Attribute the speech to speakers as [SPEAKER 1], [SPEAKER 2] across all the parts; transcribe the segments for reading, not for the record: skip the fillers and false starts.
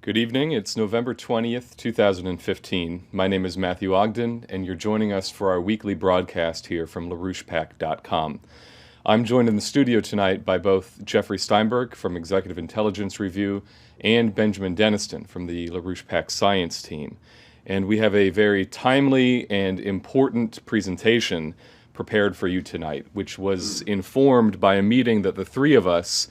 [SPEAKER 1] Good evening. It's November 20th, 2015. My name is Matthew Ogden, and you're joining us for our weekly broadcast here from LaRouchepack.com. I'm joined in the studio tonight by both Jeffrey Steinberg from Executive Intelligence Review and Benjamin Deniston from the LaRouchePack Science Team. And we have a very timely and important presentation prepared for you tonight, which was informed by a meeting that the three of us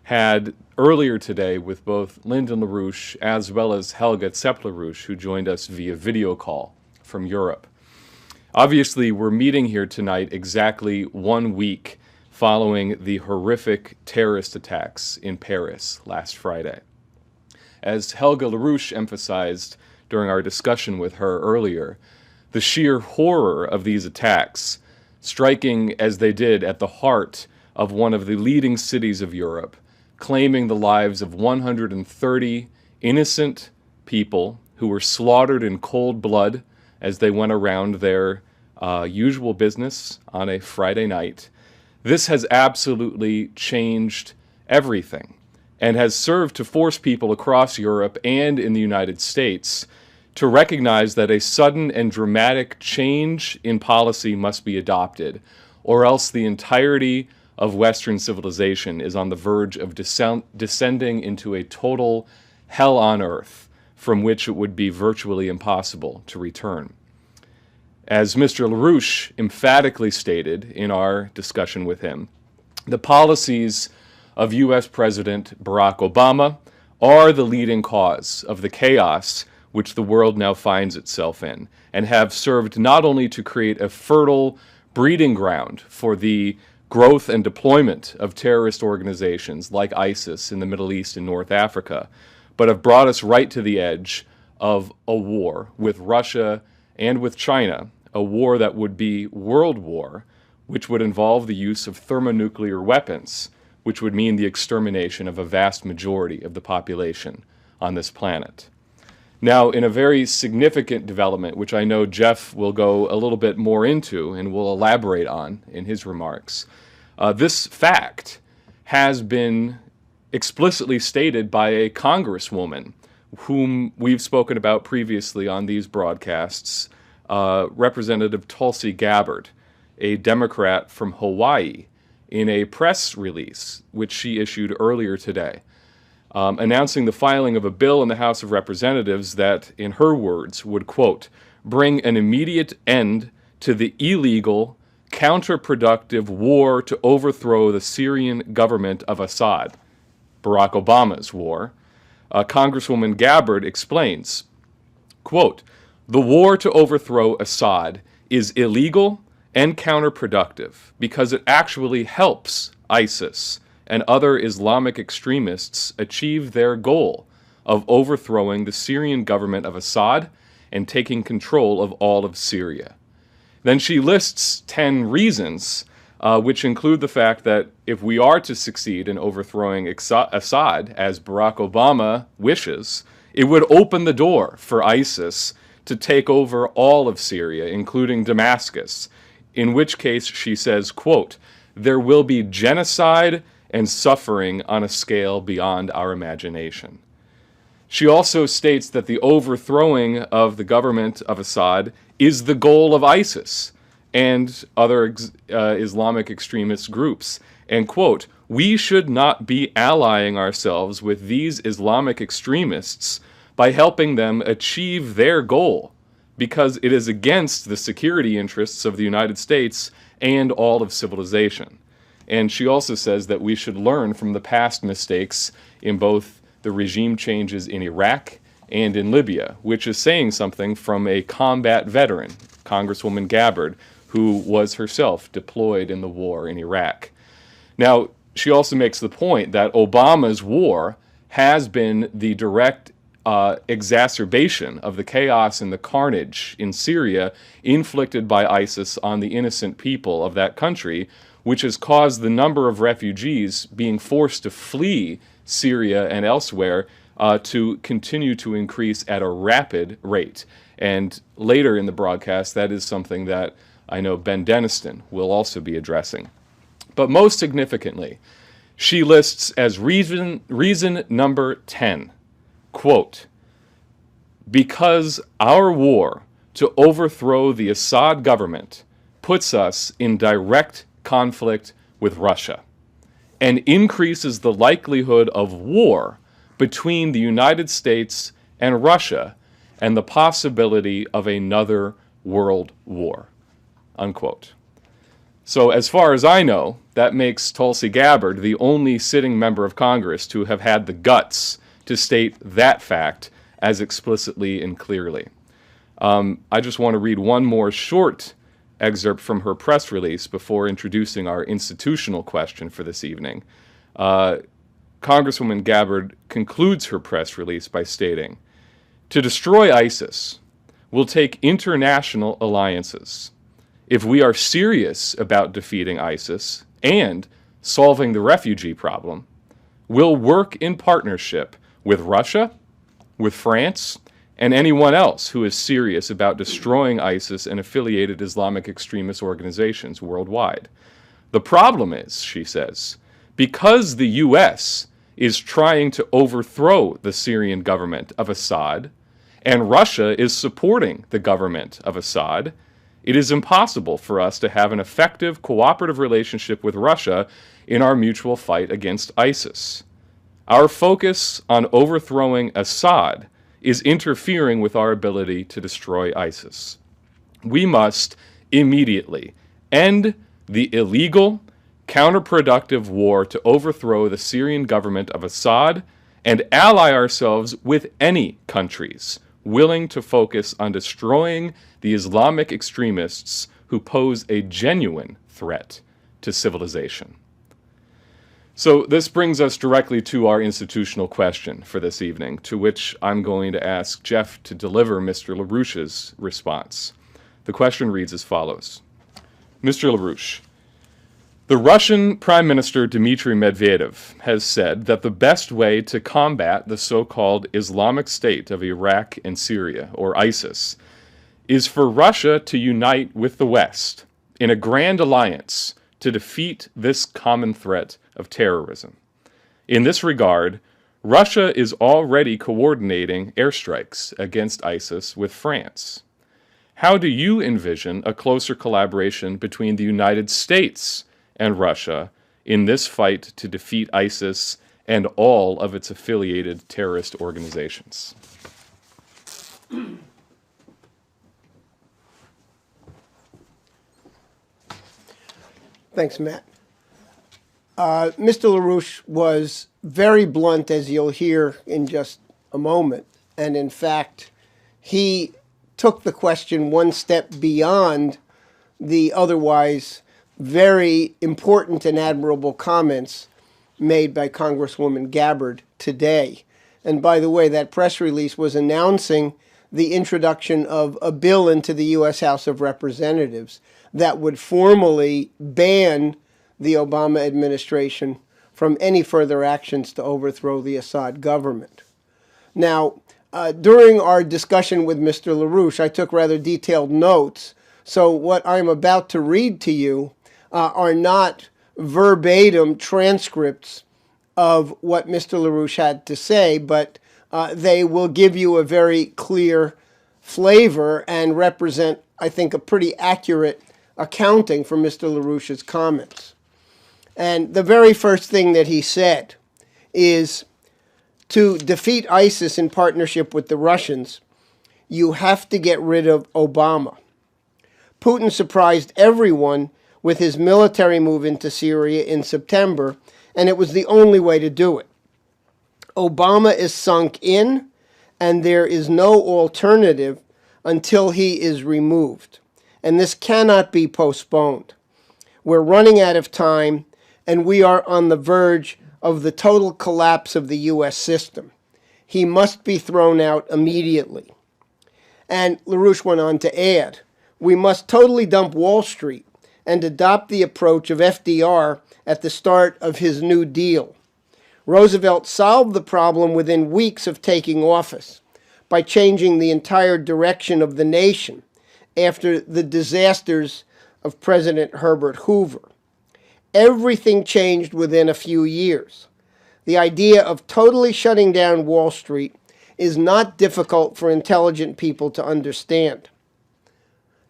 [SPEAKER 1] had earlier today with both Lyndon LaRouche as well as Helga Zepp-LaRouche, who joined us via video call from Europe. Obviously, we're meeting here tonight exactly 1 week following the horrific terrorist attacks in Paris last Friday. As Helga LaRouche emphasized during our discussion with her earlier, the sheer horror of these attacks, striking as they did at the heart of one of the leading cities of Europe, claiming the lives of 130 innocent people who were slaughtered in cold blood as they went around their usual business on a Friday night. This has absolutely changed everything and has served to force people across Europe and in the United States to recognize that a sudden and dramatic change in policy must be adopted, or else the entirety of Western civilization is on the verge of descending into a total hell on earth from which it would be virtually impossible to return. As Mr. LaRouche emphatically stated in our discussion with him, the policies of U.S. President Barack Obama are the leading cause of the chaos which the world now finds itself in, and have served not only to create a fertile breeding ground for the growth and deployment of terrorist organizations like ISIS in the Middle East and North Africa, but have brought us right to the edge of a war with Russia and with China, a war that would be world war, which would involve the use of thermonuclear weapons, which would mean the extermination of a vast majority of the population on this planet. Now, in a very significant development, which I know Jeff will go a little bit more into and will elaborate on in his remarks, this fact has been explicitly stated by a congresswoman whom we've spoken about previously on these broadcasts, Representative Tulsi Gabbard, a Democrat from Hawaii, in a press release which she issued earlier today, announcing the filing of a bill in the House of Representatives that, in her words, would, quote, bring an immediate end to the illegal, counterproductive war to overthrow the Syrian government of Assad, Barack Obama's war. Congresswoman Gabbard explains, quote, the war to overthrow Assad is illegal and counterproductive because it actually helps ISIS and other Islamic extremists achieve their goal of overthrowing the Syrian government of Assad and taking control of all of Syria. Then she lists 10 reasons, which include the fact that if we are to succeed in overthrowing Assad, as Barack Obama wishes, it would open the door for ISIS to take over all of Syria, including Damascus, in which case, she says, quote, there will be genocide and suffering on a scale beyond our imagination. She also states that the overthrowing of the government of Assad is the goal of ISIS and other Islamic extremist groups. And, quote, we should not be allying ourselves with these Islamic extremists by helping them achieve their goal, because it is against the security interests of the United States and all of civilization. And she also says that we should learn from the past mistakes in both the regime changes in Iraq and in Libya, which is saying something from a combat veteran, Congresswoman Gabbard, who was herself deployed in the war in Iraq. Now, she also makes the point that Obama's war has been the direct exacerbation of the chaos and the carnage in Syria inflicted by ISIS on the innocent people of that country, which has caused the number of refugees being forced to flee Syria and elsewhere to continue to increase at a rapid rate. And later in the broadcast, that is something that I know Ben Deniston will also be addressing. But most significantly, she lists as reason number 10 quote, "Because our war to overthrow the Assad government puts us in direct conflict with Russia and increases the likelihood of war between the United States and Russia and the possibility of another world war," unquote. So as far as I know, that makes Tulsi Gabbard the only sitting member of Congress to have had the guts to state that fact as explicitly and clearly. I just want to read one more short excerpt from her press release before introducing our institutional question for this evening. Congresswoman Gabbard concludes her press release by stating, "To destroy ISIS will take international alliances. If we are serious about defeating ISIS and solving the refugee problem, we'll work in partnership with Russia, with France, and anyone else who is serious about destroying ISIS and affiliated Islamic extremist organizations worldwide. The problem is," she says, "because the U.S. is trying to overthrow the Syrian government of Assad, and Russia is supporting the government of Assad, it is impossible for us to have an effective cooperative relationship with Russia in our mutual fight against ISIS. Our focus on overthrowing Assad is interfering with our ability to destroy ISIS. We must immediately end the illegal, counterproductive war to overthrow the Syrian government of Assad and ally ourselves with any countries willing to focus on destroying the Islamic extremists who pose a genuine threat to civilization." So this brings us directly to our institutional question for this evening, to which I'm going to ask Jeff to deliver Mr. LaRouche's response. The question reads as follows. Mr. LaRouche, the Russian Prime Minister Dmitry Medvedev has said that the best way to combat the so-called Islamic State of Iraq and Syria, or ISIS, is for Russia to unite with the West in a grand alliance to defeat this common threat of terrorism. In this regard, Russia is already coordinating airstrikes against ISIS with France. How do you envision a closer collaboration between the United States and Russia in this fight to defeat ISIS and all of its affiliated terrorist organizations?
[SPEAKER 2] Thanks, Matt. Mr. LaRouche was very blunt, as you'll hear in just a moment. And in fact, he took the question one step beyond the otherwise very important and admirable comments made by Congresswoman Gabbard today. And by the way, that press release was announcing the introduction of a bill into the U.S. House of Representatives that would formally ban the Obama administration from any further actions to overthrow the Assad government. Now, during our discussion with Mr. LaRouche, I took rather detailed notes. So what I'm about to read to you are not verbatim transcripts of what Mr. LaRouche had to say, but they will give you a very clear flavor and represent, I think, a pretty accurate accounting for Mr. LaRouche's comments. And the very first thing that he said is, to defeat ISIS in partnership with the Russians, you have to get rid of Obama. Putin surprised everyone with his military move into Syria in September, and it was the only way to do it. Obama is sunk in, and there is no alternative until he is removed. And this cannot be postponed. We're running out of time, and we are on the verge of the total collapse of the U.S. system. He must be thrown out immediately. And LaRouche went on to add, we must totally dump Wall Street and adopt the approach of FDR at the start of his New Deal. Roosevelt solved the problem within weeks of taking office by changing the entire direction of the nation after the disasters of President Herbert Hoover. Everything changed within a few years. The idea of totally shutting down Wall Street is not difficult for intelligent people to understand.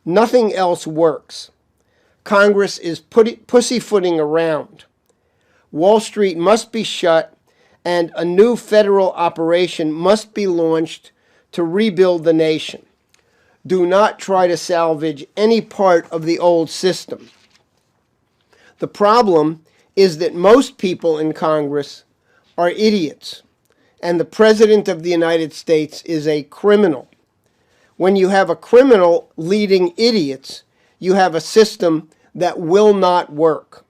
[SPEAKER 2] Nothing else works. Congress is pussyfooting around. Wall Street must be shut, and a new federal operation must be launched to rebuild the nation. Do not try to salvage any part of the old system. The problem is that most people in Congress are idiots, and the President of the United States is a criminal. When you have a criminal leading idiots, you have a system that will not work.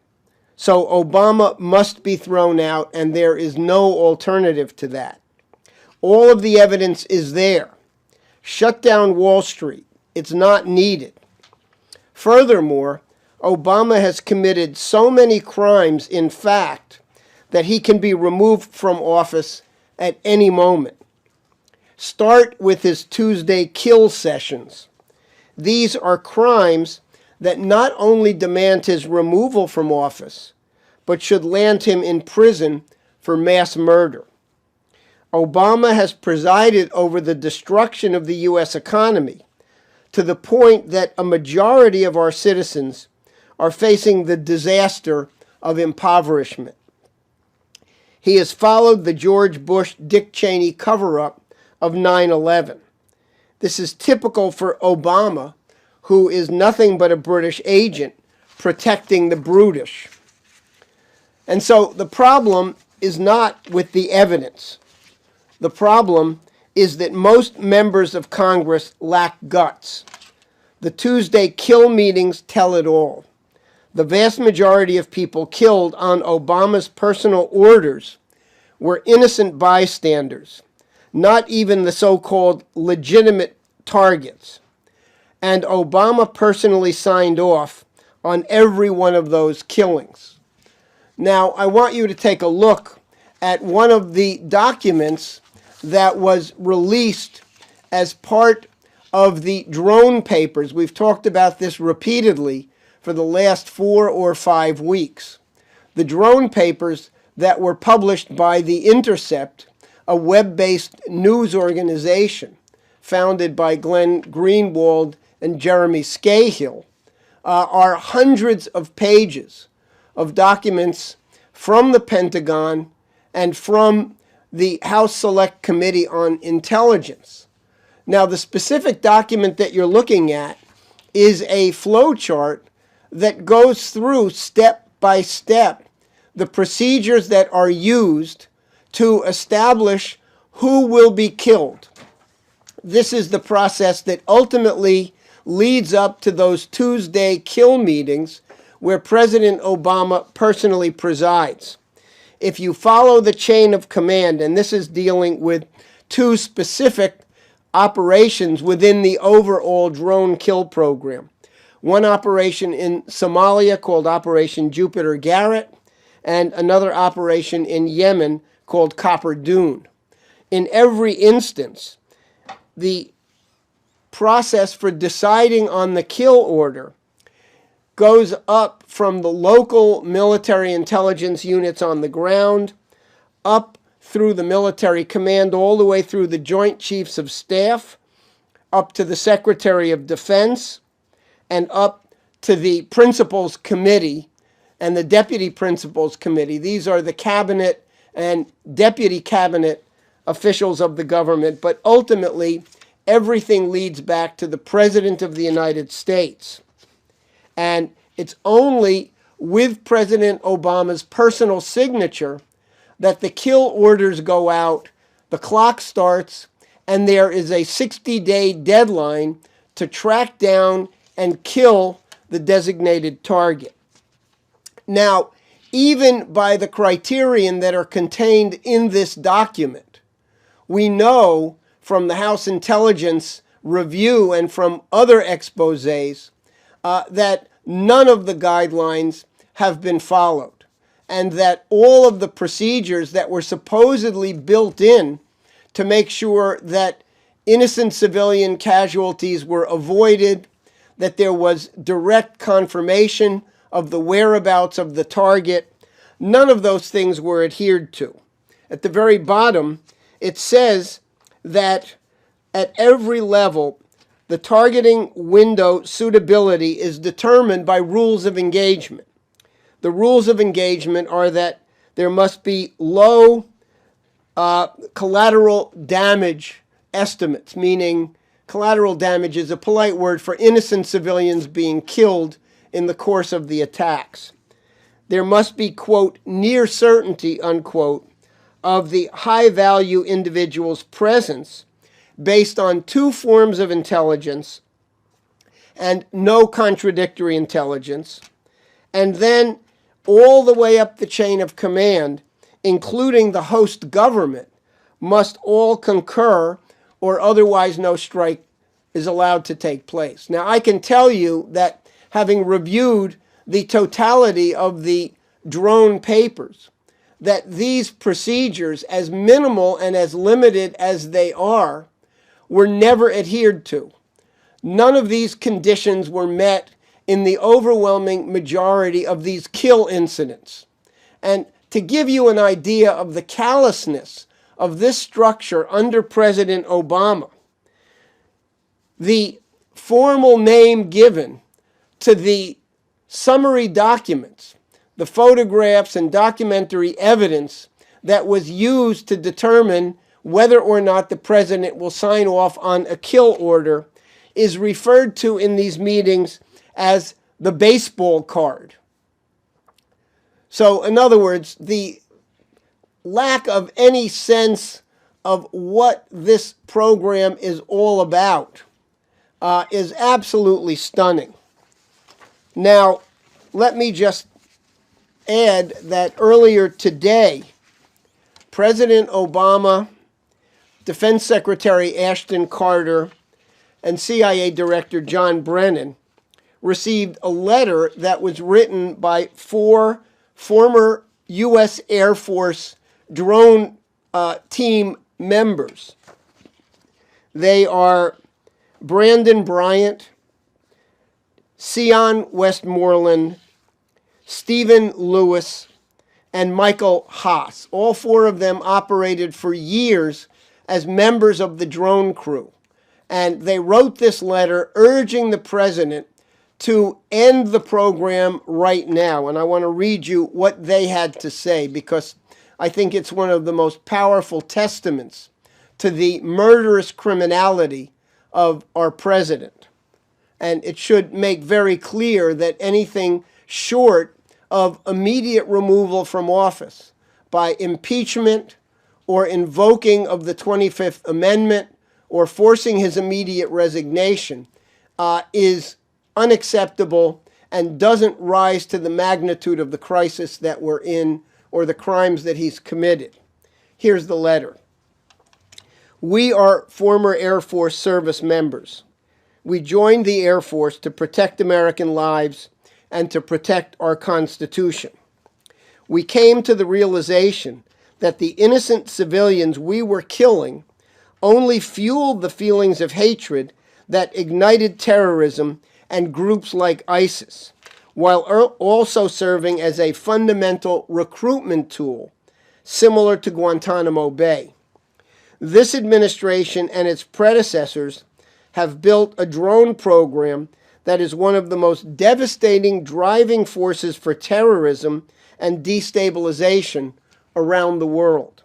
[SPEAKER 2] So Obama must be thrown out, and there is no alternative to that. All of the evidence is there. Shut down Wall Street. It's not needed. Furthermore, Obama has committed so many crimes, in fact, that he can be removed from office at any moment. Start with his Tuesday kill sessions. These are crimes that not only demand his removal from office, but should land him in prison for mass murder. Obama has presided over the destruction of the U.S. economy to the point that a majority of our citizens are facing the disaster of impoverishment. He has followed the George Bush-Dick Cheney cover-up of 9/11. This is typical for Obama, who is nothing but a British agent protecting the brutish. And so the problem is not with the evidence. The problem is that most members of Congress lack guts. The Tuesday kill meetings tell it all. The vast majority of people killed on Obama's personal orders were innocent bystanders, not even the so-called legitimate targets. And Obama personally signed off on every one of those killings. Now, I want you to take a look at one of the documents that was released as part of the drone papers. We've talked about this repeatedly for the last 4 or 5 weeks. The drone papers that were published by The Intercept, a web-based news organization founded by Glenn Greenwald and Jeremy Scahill, are hundreds of pages of documents from the Pentagon and from the House Select Committee on Intelligence. Now, the specific document that you're looking at is a flowchart that goes through step by step the procedures that are used to establish who will be killed. This is the process that ultimately leads up to those Tuesday kill meetings where President Obama personally presides. If you follow the chain of command, and this is dealing with 2 specific operations within the overall drone kill program. One operation in Somalia called Operation Jupiter Garrett, and another operation in Yemen called Copper Dune. In every instance, the process for deciding on the kill order goes up from the local military intelligence units on the ground, up through the military command, all the way through the Joint Chiefs of Staff, up to the Secretary of Defense, and up to the Principals Committee and the Deputy Principals Committee. These are the cabinet and deputy cabinet officials of the government, but ultimately everything leads back to the President of the United States. And it's only with President Obama's personal signature that the kill orders go out, the clock starts, and there is a 60-day deadline to track down and kill the designated target. Now, even by the criterion that are contained in this document, we know from the House Intelligence Review and from other exposés that none of the guidelines have been followed, and that all of the procedures that were supposedly built in to make sure that innocent civilian casualties were avoided, that there was direct confirmation of the whereabouts of the target, none of those things were adhered to. At the very bottom, it says that at every level, the targeting window suitability is determined by rules of engagement. The rules of engagement are that there must be low collateral damage estimates, meaning collateral damage is a polite word for innocent civilians being killed in the course of the attacks. There must be, quote, near certainty, unquote, of the high-value individual's presence based on two forms of intelligence and no contradictory intelligence, and then all the way up the chain of command, including the host government, must all concur or otherwise no strike is allowed to take place. Now, I can tell you that having reviewed the totality of the drone papers, that these procedures, as minimal and as limited as they are, were never adhered to. None of these conditions were met in the overwhelming majority of these kill incidents. And to give you an idea of the callousness of this structure under President Obama, the formal name given to the summary documents, the photographs and documentary evidence that was used to determine whether or not the president will sign off on a kill order, is referred to in these meetings as the baseball card. So, in other words, the lack of any sense of what this program is all about is absolutely stunning. Now, let me just add that earlier today, President Obama, Defense Secretary Ashton Carter, and CIA Director John Brennan received a letter that was written by 4 former U.S. Air Force drone team members. They are Brandon Bryant, Sion Westmoreland, Stephen Lewis, and Michael Haas. All 4 of them operated for years as members of the drone crew. And they wrote this letter urging the president to end the program right now. And I want to read you what they had to say, because I think it's one of the most powerful testaments to the murderous criminality of our president. And it should make very clear that anything short of immediate removal from office by impeachment or invoking of the 25th Amendment or forcing his immediate resignation is unacceptable and doesn't rise to the magnitude of the crisis that we're in or the crimes that he's committed. Here's the letter. We are former Air Force service members. We joined the Air Force to protect American lives and to protect our Constitution. We came to the realization that the innocent civilians we were killing only fueled the feelings of hatred that ignited terrorism and groups like ISIS, while also serving as a fundamental recruitment tool, similar to Guantanamo Bay. This administration and its predecessors have built a drone program that is one of the most devastating driving forces for terrorism and destabilization around the world.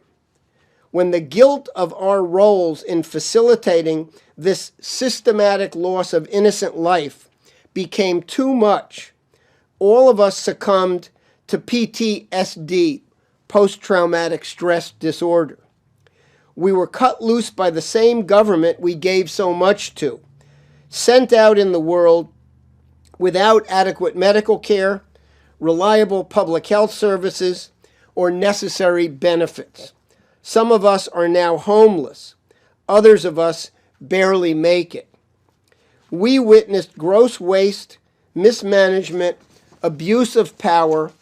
[SPEAKER 2] When the guilt of our roles in facilitating this systematic loss of innocent life became too much, all of us succumbed to PTSD, post-traumatic stress disorder. We were cut loose by the same government we gave so much to, sent out in the world without adequate medical care, reliable public health services, or necessary benefits. Some of us are now homeless. Others of us barely make it. We witnessed gross waste, mismanagement, abuse of power,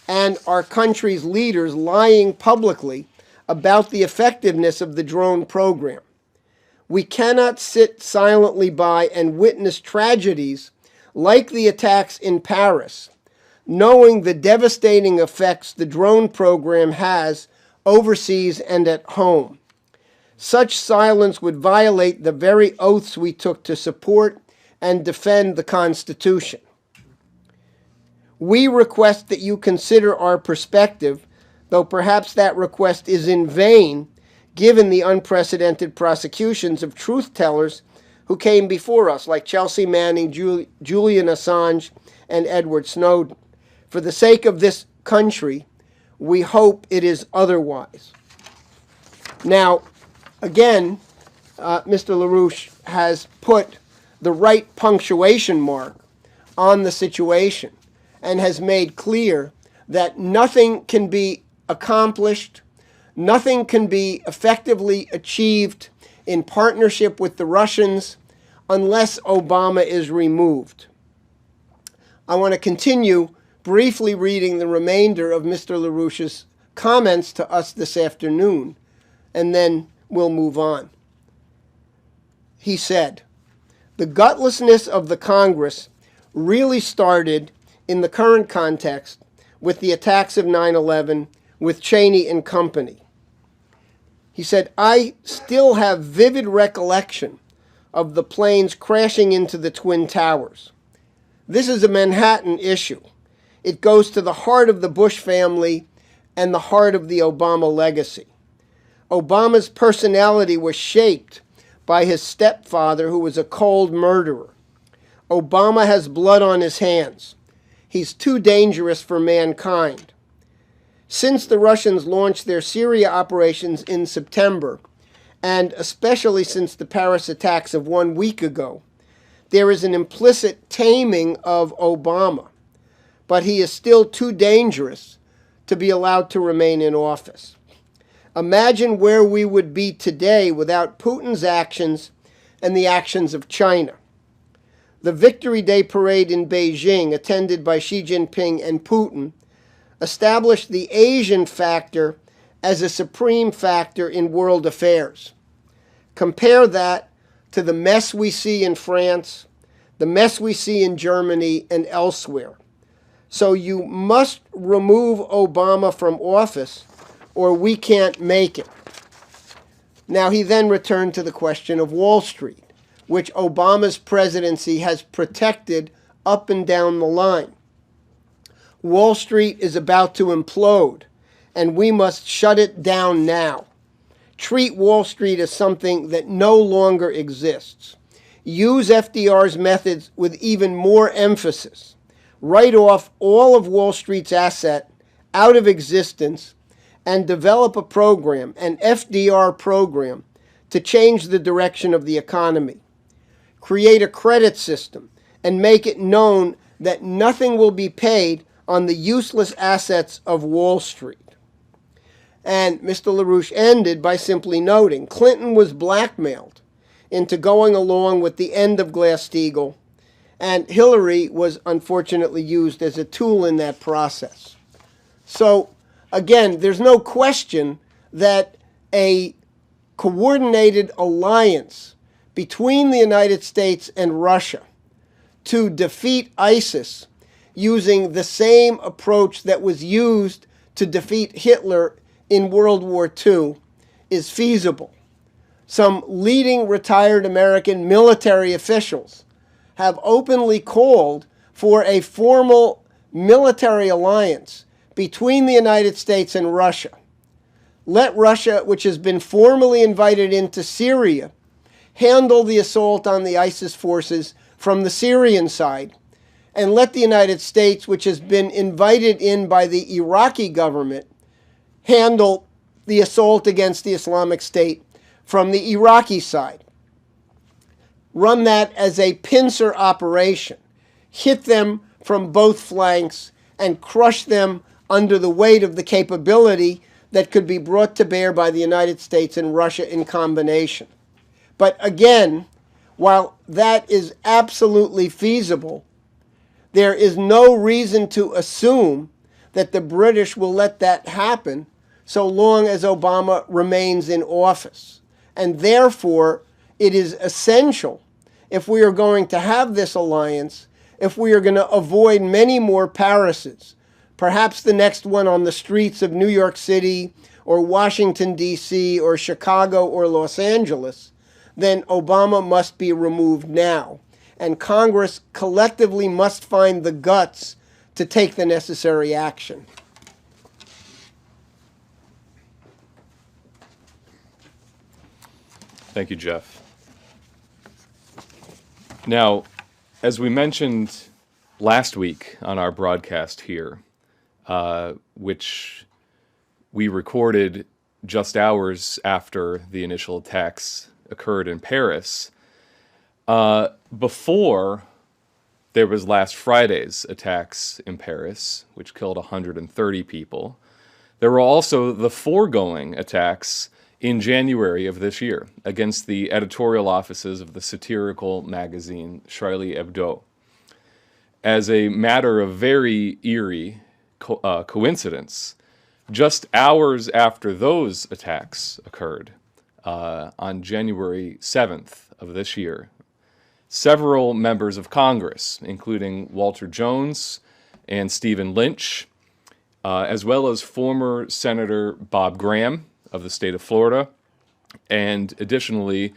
[SPEAKER 2] and our country's leaders lying publicly about the effectiveness of the drone program. We cannot sit silently by and witness tragedies like the attacks in Paris, knowing the devastating effects the drone program has overseas and at home. Such silence would violate the very oaths we took to support and defend the Constitution. We request that you consider our perspective, though perhaps that request is in vain, given the unprecedented prosecutions of truth-tellers who came before us, like Chelsea Manning, Julian Assange, and Edward Snowden. For the sake of this country, we hope it is otherwise. Now, again, Mr. LaRouche has put the right punctuation mark on the situation and has made clear that nothing can be accomplished, nothing can be effectively achieved in partnership with the Russians unless Obama is removed. I want to continue briefly reading the remainder of Mr. LaRouche's comments to us this afternoon, and then we'll move on. He said, "The gutlessness of the Congress really started in the current context with the attacks of 9/11 with Cheney and company." He said, "I still have vivid recollection of the planes crashing into the Twin Towers. This is a Manhattan issue. It goes to the heart of the Bush family and the heart of the Obama legacy. Obama's personality was shaped by his stepfather, who was a cold murderer. Obama has blood on his hands. He's too dangerous for mankind. Since the Russians launched their Syria operations in September, and especially since the Paris attacks of 1 week ago, there is an implicit taming of Obama, but he is still too dangerous to be allowed to remain in office. Imagine where we would be today without Putin's actions and the actions of China. The Victory Day parade in Beijing, attended by Xi Jinping and Putin, established the Asian factor as a supreme factor in world affairs. Compare that to the mess we see in France, the mess we see in Germany and elsewhere. So you must remove Obama from office, or we can't make it." Now, he then returned to the question of Wall Street, which Obama's presidency has protected up and down the line. Wall Street is about to implode, and we must shut it down now. Treat Wall Street as something that no longer exists. Use FDR's methods with even more emphasis. Write off all of Wall Street's asset out of existence and develop a program, an FDR program, to change the direction of the economy. Create a credit system and make it known that nothing will be paid on the useless assets of Wall Street. And Mr. LaRouche ended by simply noting Clinton was blackmailed into going along with the end of Glass-Steagall, and Hillary was unfortunately used as a tool in that process. So, again, there's no question that a coordinated alliance between the United States and Russia to defeat ISIS using the same approach that was used to defeat Hitler in World War II is feasible. Some leading retired American military officials have openly called for a formal military alliance between the United States and Russia. Let Russia, which has been formally invited into Syria, handle the assault on the ISIS forces from the Syrian side, and let the United States, which has been invited in by the Iraqi government, handle the assault against the Islamic State from the Iraqi side. Run that as a pincer operation. Hit them from both flanks and crush them under the weight of the capability that could be brought to bear by the United States and Russia in combination. But again, while that is absolutely feasible, there is no reason to assume that the British will let that happen so long as Obama remains in office. And therefore, it is essential, if we are going to have this alliance, if we are going to avoid many more Parises, perhaps the next one on the streets of New York City or Washington, D.C., or Chicago, or Los Angeles, then Obama must be removed now. And Congress collectively must find the guts to take the necessary action.
[SPEAKER 1] Thank you, Jeff. Now, as we mentioned last week on our broadcast here, which we recorded just hours after the initial attacks occurred in Paris, before there was last Friday's attacks in Paris, which killed 130 people, there were also the foregoing attacks in January of this year against the editorial offices of the satirical magazine Charlie Hebdo. As a matter of very eerie coincidence, just hours after those attacks occurred, on January 7th of this year, several members of Congress, including Walter Jones and Stephen Lynch, as well as former Senator Bob Graham of the state of Florida, and additionally,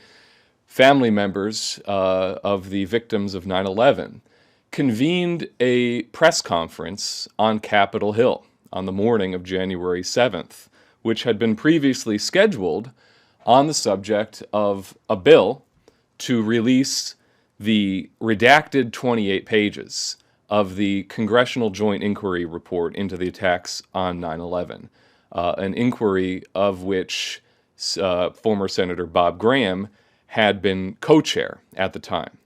[SPEAKER 1] family members of the victims of 9/11, convened a press conference on Capitol Hill on the morning of January 7th, which had been previously scheduled on the subject of a bill to release the redacted 28 pages of the Congressional Joint Inquiry Report into the attacks on 9/11, an inquiry of which former Senator Bob Graham had been co-chair at the time.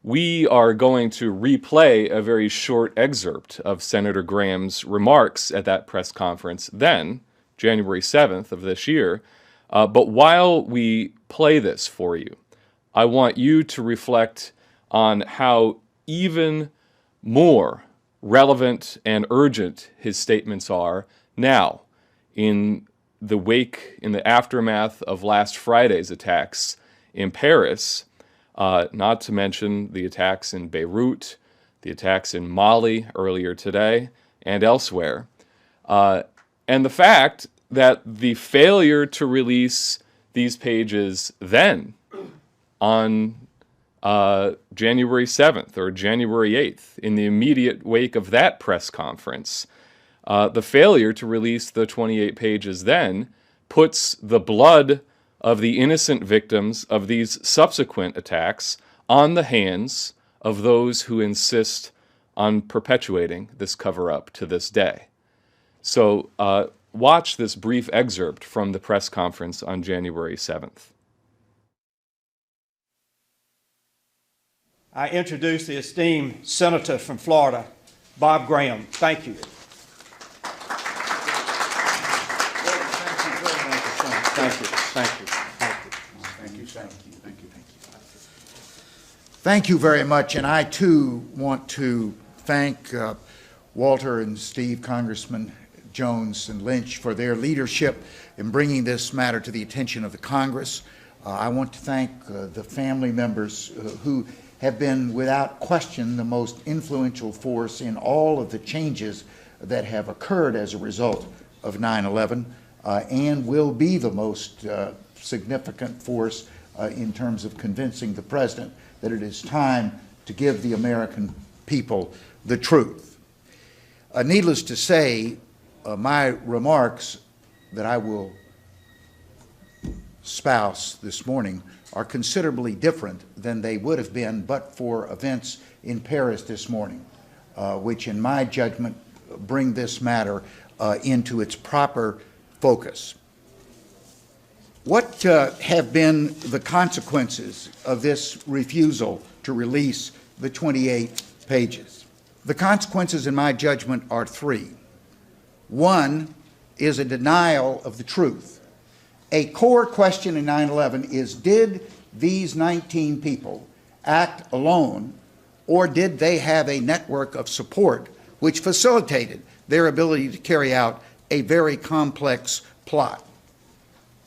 [SPEAKER 1] We are going to replay a very short excerpt of Senator Graham's remarks at that press conference then, January 7th of this year. But while we play this for you, I want you to reflect on how even more relevant and urgent his statements are now in the aftermath of last Friday's attacks in Paris, not to mention the attacks in Beirut, the attacks in Mali earlier today, and elsewhere, and the fact that the failure to release these pages then on January 7th or January 8th, in the immediate wake of that press conference, the failure to release the 28 pages then puts the blood of the innocent victims of these subsequent attacks on the hands of those who insist on perpetuating this cover-up to this day. So watch this brief excerpt from the press conference on January 7th.
[SPEAKER 3] I introduce the esteemed Senator from Florida, Bob Graham. Thank you.
[SPEAKER 4] Thank you very much, and I too want to thank Walter and Steve, Congressman Jones and Lynch, for their leadership in bringing this matter to the attention of the Congress. I want to thank the family members who have been, without question, the most influential force in all of the changes that have occurred as a result of 9/11, and will be the most significant force in terms of convincing the President that it is time to give the American people the truth. Needless to say, my remarks that I will spouse this morning are considerably different than they would have been but for events in Paris this morning, which in my judgment bring this matter into its proper focus. What have been the consequences of this refusal to release the 28 pages? The consequences, in my judgment, are three. One is a denial of the truth. A core question in 9/11 is, did these 19 people act alone, or did they have a network of support which facilitated their ability to carry out a very complex plot?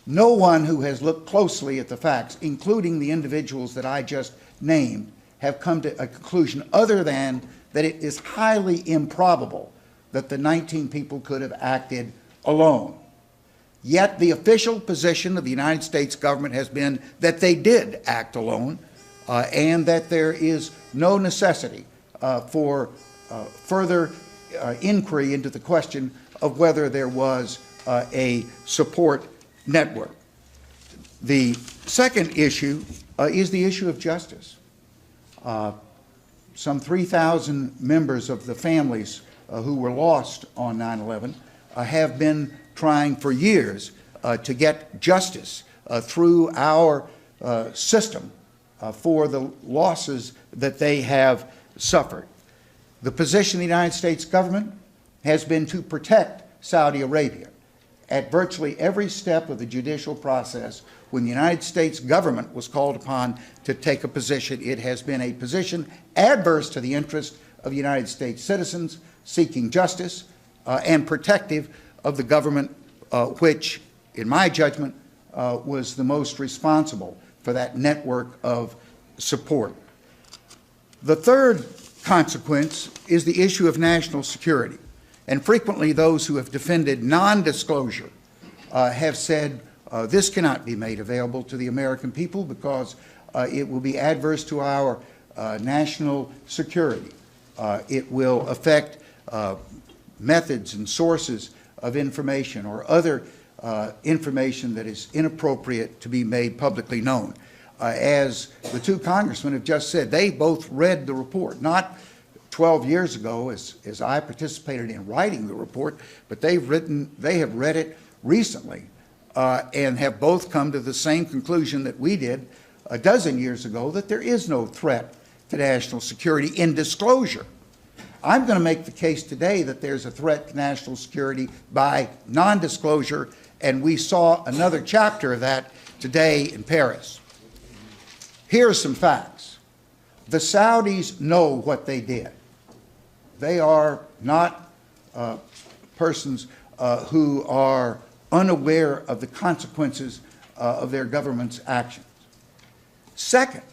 [SPEAKER 4] No one who has looked closely at the facts, including the individuals that I just named, have come to a conclusion other than that it is highly improbable that the 19 people could have acted alone. Yet the official position of the United States government has been that they did act alone, and that there is no necessity for further inquiry into the question of whether there was a support network. The second issue is the issue of justice. Some 3,000 members of the families who were lost on 9/11 have been trying for years to get justice through our system for the losses that they have suffered. The position of the United States government has been to protect Saudi Arabia. At virtually every step of the judicial process, when the United States government was called upon to take a position, it has been a position adverse to the interest of United States citizens seeking justice and protective of the government which, in my judgment, was the most responsible for that network of support. The third consequence is the issue of national security. And frequently those who have defended non-disclosure have said this cannot be made available to the American people because it will be adverse to our national security. It will affect methods and sources of information or other information that is inappropriate to be made publicly known. As the two congressmen have just said, they both read the report, not 12 years ago as I participated in writing the report, but they have read it recently and have both come to the same conclusion that we did a dozen years ago, that there is no threat to national security in disclosure. I'm going to make the case today that there's a threat to national security by non-disclosure, and we saw another chapter of that today in Paris. Here are some facts. The Saudis know what they did. They are not persons who are unaware of the consequences of their government's actions. Second,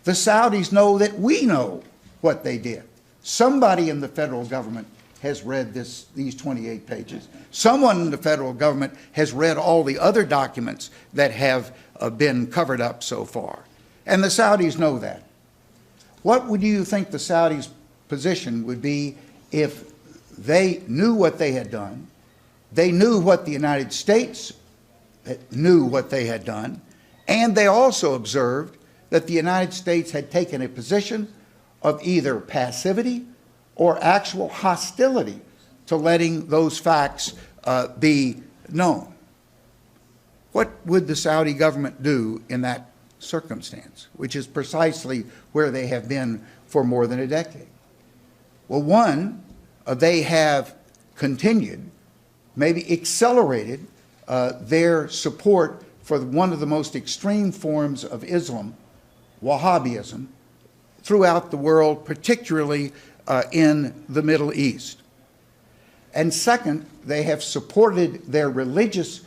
[SPEAKER 4] the Saudis know that we know what they did. Somebody in the federal government has read these 28 pages. Someone in the federal government has read all the other documents that have been covered up so far. And the Saudis know that. What would you think the Saudis' position would be if they knew what they had done, they knew what the United States knew what they had done, and they also observed that the United States had taken a position of either passivity or actual hostility to letting those facts be known? What would the Saudi government do in that circumstance, which is precisely where they have been for more than a decade? Well, one, they have continued, maybe accelerated their support for one of the most extreme forms of Islam, Wahhabism, throughout the world, particularly in the Middle East. And second, they have supported their religious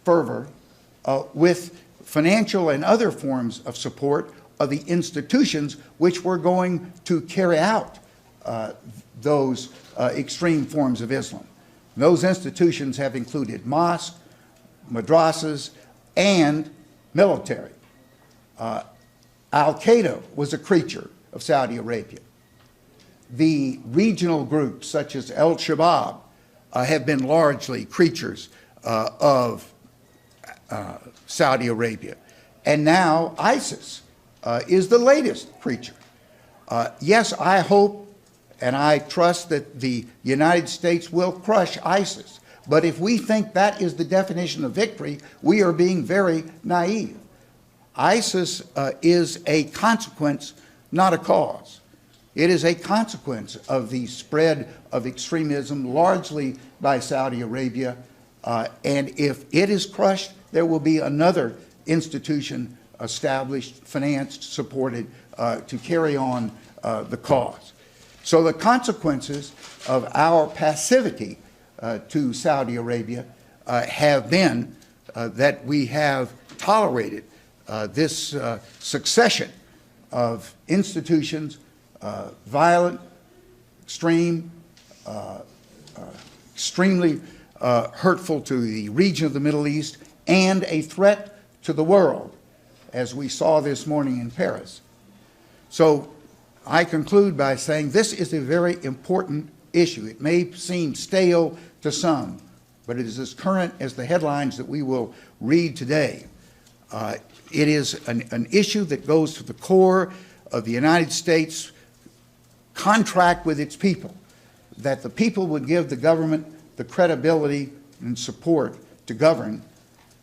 [SPEAKER 4] fervor with financial and other forms of support of the institutions which were going to carry out those extreme forms of Islam. Those institutions have included mosques, madrasas, and military. Al-Qaeda was a creature of Saudi Arabia. The regional groups such as Al-Shabaab have been largely creatures of Saudi Arabia. And now ISIS is the latest creature. Yes, I hope and I trust that the United States will crush ISIS. But if we think that is the definition of victory, we are being very naive. ISIS is a consequence, not a cause. It is a consequence of the spread of extremism, largely by Saudi Arabia. And if it is crushed, there will be another institution established, financed, supported to carry on the cause. So the consequences of our passivity to Saudi Arabia have been that we have tolerated this succession of institutions, violent, extreme, extremely hurtful to the region of the Middle East, and a threat to the world, as we saw this morning in Paris. So I conclude by saying this is a very important issue. It may seem stale to some, but it is as current as the headlines that we will read today. It is an issue that goes to the core of the United States contract with its people, that the people would give the government the credibility and support to govern.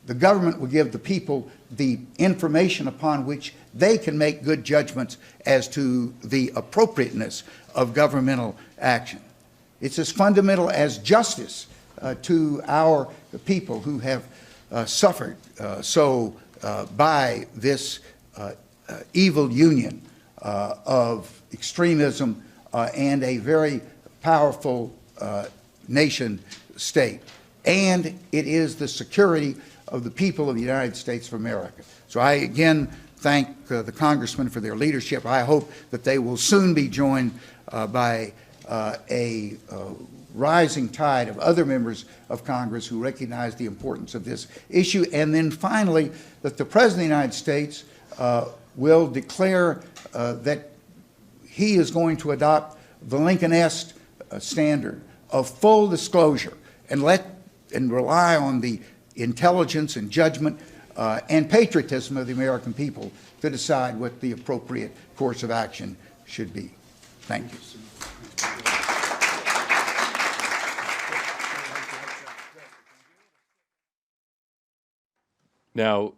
[SPEAKER 4] The government would give the people the information upon which they can make good judgments as to the appropriateness of governmental action. It's as fundamental as justice to our people who have suffered by this evil union of extremism and a very powerful nation state. And it is the security of the people of the United States of America. So I again thank the congressmen for their leadership. I hope that they will soon be joined by a rising tide of other members of Congress who recognize the importance of this issue. And then finally, that the President of the United States will declare that he is going to adopt the Lincoln-esque standard of full disclosure and rely on the intelligence and judgment and patriotism of the American people to decide what the appropriate course of action should be. Thank you.
[SPEAKER 1] Now,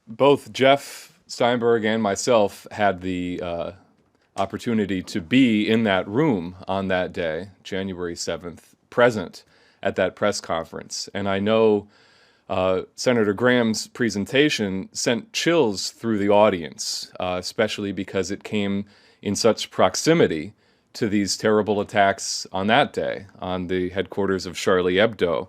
[SPEAKER 1] both Jeff Steinberg and myself had the opportunity to be in that room on that day, January 7th, present at that press conference. And I know Senator Graham's presentation sent chills through the audience, especially because it came in such proximity to these terrible attacks on that day on the headquarters of Charlie Hebdo.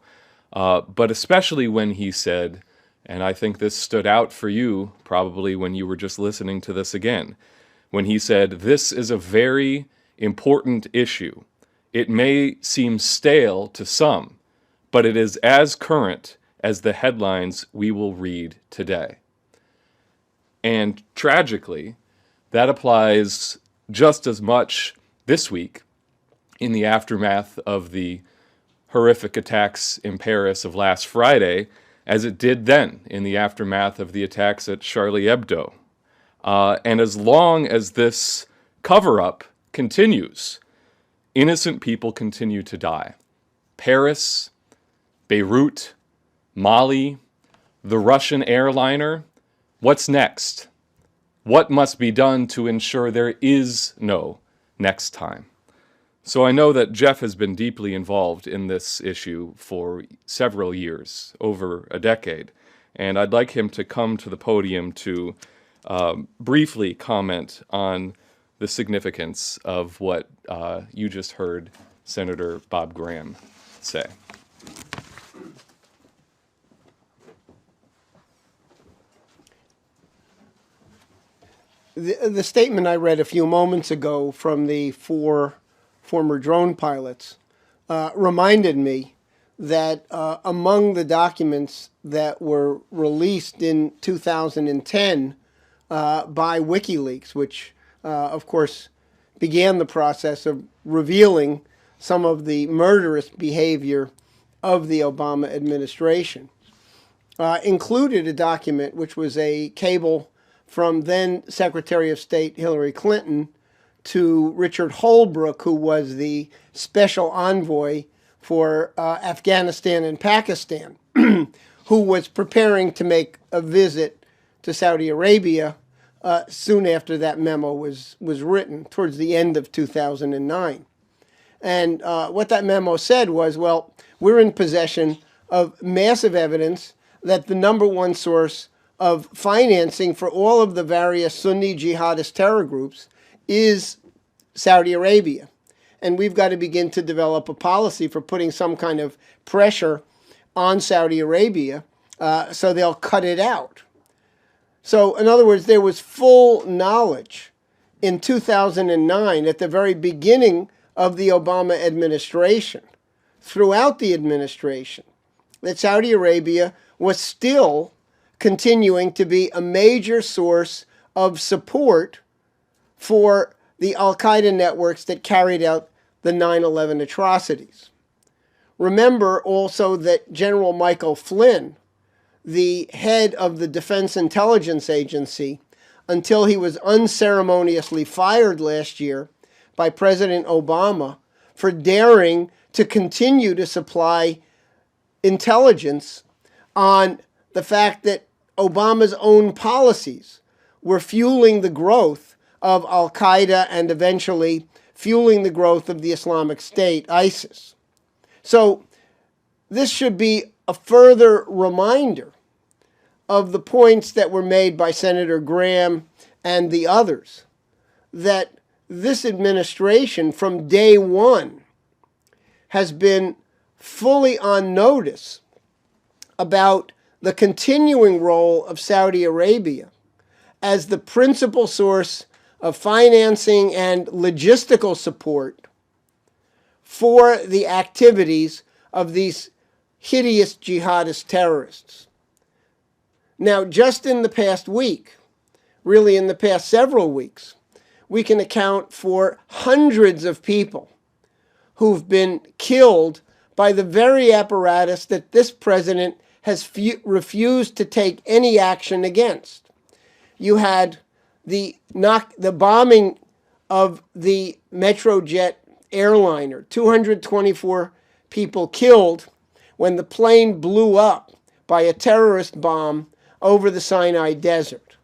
[SPEAKER 1] But especially when he said, and I think this stood out for you probably when you were just listening to this again, when he said, "This is a very important issue. It may seem stale to some, but it is as current as the headlines we will read today." And tragically, that applies just as much this week in the aftermath of the horrific attacks in Paris of last Friday as it did then in the aftermath of the attacks at Charlie Hebdo. And as long as this cover-up continues, innocent people continue to die. Paris, Beirut, Mali, the Russian airliner. What's next? What must be done to ensure there is no next time? So I know that Jeff has been deeply involved in this issue for several years, over a decade, and I'd like him to come to the podium to briefly comment on the significance of what you just heard Senator Bob Graham say.
[SPEAKER 2] The statement I read a few moments ago from the 4 former drone pilots reminded me that among the documents that were released in 2010 by WikiLeaks, which of course began the process of revealing some of the murderous behavior of the Obama administration, included a document which was a cable from then Secretary of State Hillary Clinton to Richard Holbrooke, who was the special envoy for Afghanistan and Pakistan, who was preparing to make a visit to Saudi Arabia soon after that memo was written, towards the end of 2009. And what that memo said was, well, we're in possession of massive evidence that the #1 source of financing for all of the various Sunni jihadist terror groups is Saudi Arabia. And we've got to begin to develop a policy for putting some kind of pressure on Saudi Arabia so they'll cut it out. So, in other words, there was full knowledge in 2009, at the very beginning of the Obama administration, throughout the administration that Saudi Arabia was still continuing to be a major source of support for the al-Qaeda networks that carried out the 9/11 atrocities. Remember also that General Michael Flynn, the head of the Defense Intelligence Agency, until he was unceremoniously fired last year by President Obama for daring to continue to supply intelligence on the fact that Obama's own policies were fueling the growth of al-Qaeda and eventually fueling the growth of the Islamic State, ISIS. So this should be a further reminder of the points that were made by Senator Graham and the others, that this administration from day one has been fully on notice about the continuing role of Saudi Arabia as the principal source of financing and logistical support for the activities of these hideous jihadist terrorists. Now, just in the past week, really in the past several weeks, we can account for hundreds of people who've been killed by the very apparatus that this president has refused to take any action against. You had the bombing of the Metrojet airliner, 224 people killed when the plane blew up by a terrorist bomb over the Sinai Desert.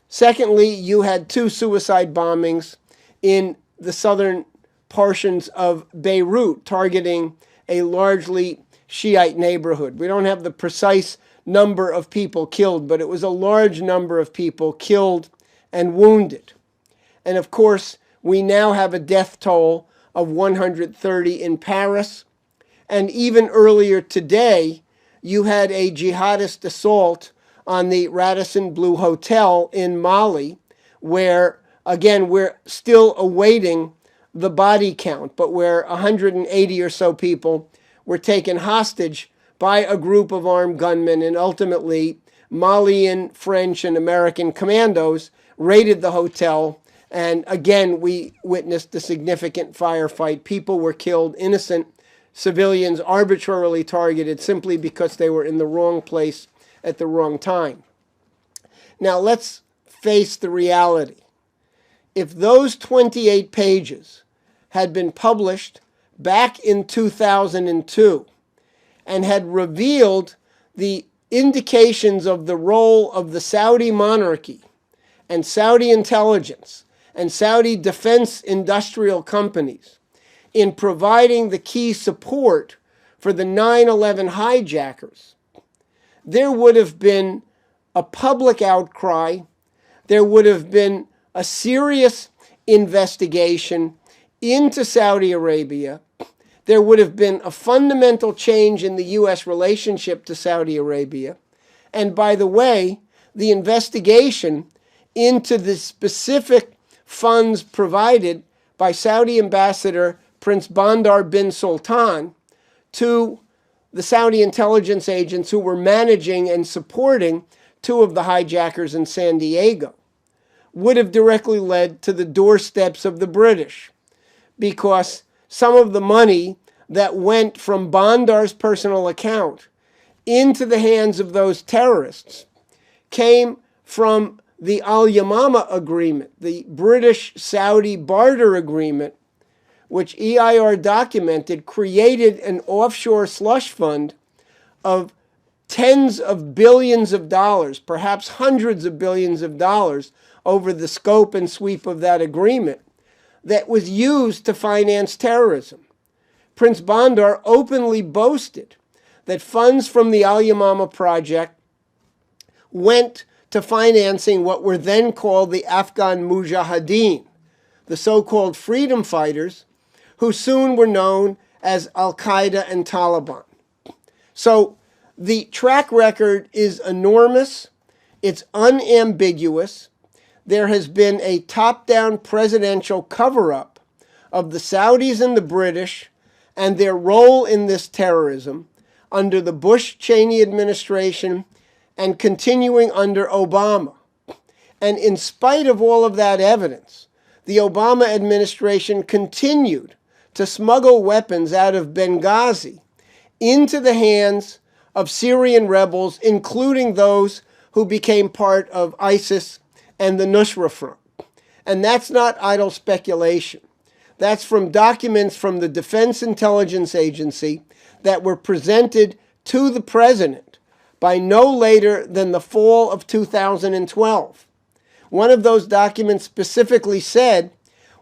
[SPEAKER 2] Secondly, you had 2 suicide bombings in the southern portions of Beirut, targeting a largely Shiite neighborhood. We don't have the precise number of people killed, but it was a large number of people killed and wounded. And of course, we now have a death toll of 130 in Paris. And even earlier today, you had a jihadist assault on the Radisson Blu Hotel in Mali, where, again, we're still awaiting the body count, but where 180 or so people were taken hostage by a group of armed gunmen, and ultimately Malian, French, and American commandos raided the hotel, and again we witnessed a significant firefight. People were killed, innocent civilians arbitrarily targeted simply because they were in the wrong place at the wrong time. Now let's face the reality. If those 28 pages had been published back in 2002 and had revealed the indications of the role of the Saudi monarchy and Saudi intelligence and Saudi defense industrial companies in providing the key support for the 9/11 hijackers, there would have been a public outcry, there would have been a serious investigation into Saudi Arabia, there would have been a fundamental change in the U.S. relationship to Saudi Arabia, and by the way, the investigation into the specific funds provided by Saudi Ambassador Prince Bandar bin Sultan to the Saudi intelligence agents who were managing and supporting 2 of the hijackers in San Diego would have directly led to the doorsteps of the British, because some of the money that went from Bandar's personal account into the hands of those terrorists came from the Al-Yamama agreement, the British-Saudi barter agreement, which EIR documented, created an offshore slush fund of tens of billions of dollars, perhaps hundreds of billions of dollars over the scope and sweep of that agreement that was used to finance terrorism. Prince Bandar openly boasted that funds from the Al-Yamama project went to financing what were then called the Afghan Mujahideen, the so-called freedom fighters, who soon were known as Al-Qaeda and Taliban. So the track record is enormous, it's unambiguous. There has been a top-down presidential cover-up of the Saudis and the British and their role in this terrorism under the Bush-Cheney administration and continuing under Obama. And in spite of all of that evidence, the Obama administration continued to smuggle weapons out of Benghazi into the hands of Syrian rebels, including those who became part of ISIS and the Nusra Front. And that's not idle speculation. That's from documents from the Defense Intelligence Agency that were presented to the president by no later than the fall of 2012. One of those documents specifically said,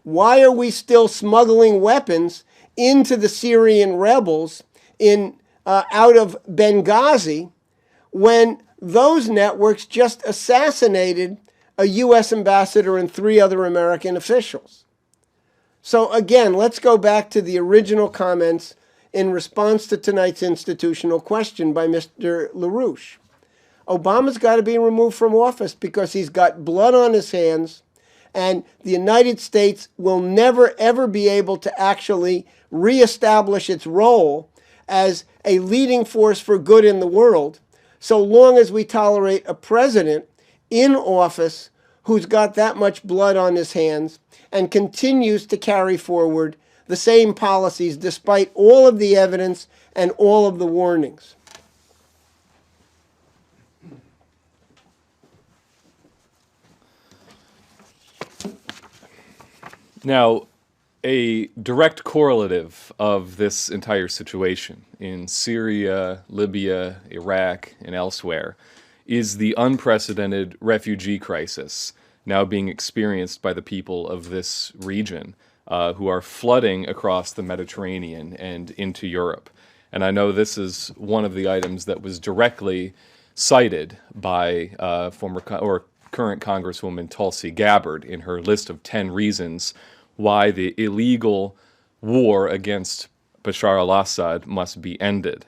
[SPEAKER 2] why are we still smuggling weapons into the Syrian rebels out of Benghazi when those networks just assassinated a U.S. ambassador and 3 other American officials? So again, let's go back to the original comments in response to tonight's institutional question by Mr. LaRouche. Obama's got to be removed from office because he's got blood on his hands, and the United States will never, ever be able to actually reestablish its role as a leading force for good in the world so long as we tolerate a president in office who's got that much blood on his hands and continues to carry forward the same policies despite all of the evidence and all of the warnings.
[SPEAKER 1] Now, a direct correlative of this entire situation in Syria, Libya, Iraq, and elsewhere is the unprecedented refugee crisis now being experienced by the people of this region who are flooding across the Mediterranean and into Europe. And I know this is one of the items that was directly cited by current Congresswoman Tulsi Gabbard in her list of 10 reasons why the illegal war against Bashar al-Assad must be ended.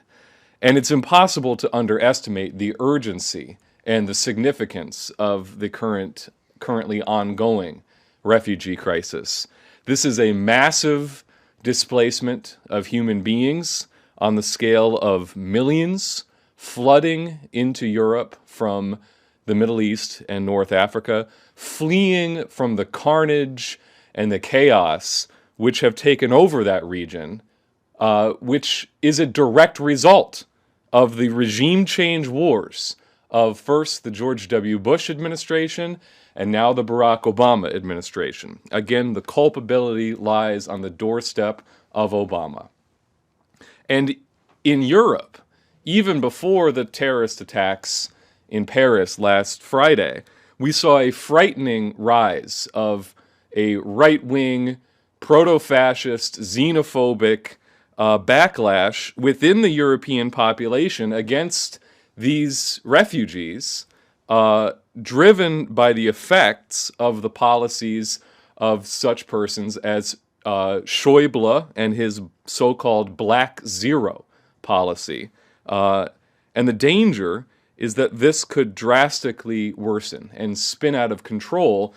[SPEAKER 1] And it's impossible to underestimate the urgency and the significance of the currently ongoing refugee crisis. This is a massive displacement of human beings on the scale of millions flooding into Europe from the Middle East and North Africa, fleeing from the carnage and the chaos which have taken over that region, which is a direct result of the regime change wars of first the George W. Bush administration and now the Barack Obama administration. Again, the culpability lies on the doorstep of Obama. And in Europe, even before the terrorist attacks in Paris last Friday, we saw a frightening rise of a right-wing, proto-fascist, xenophobic backlash within the European population against these refugees, driven by the effects of the policies of such persons as Schäuble and his so-called Black Zero policy. And the danger is that this could drastically worsen and spin out of control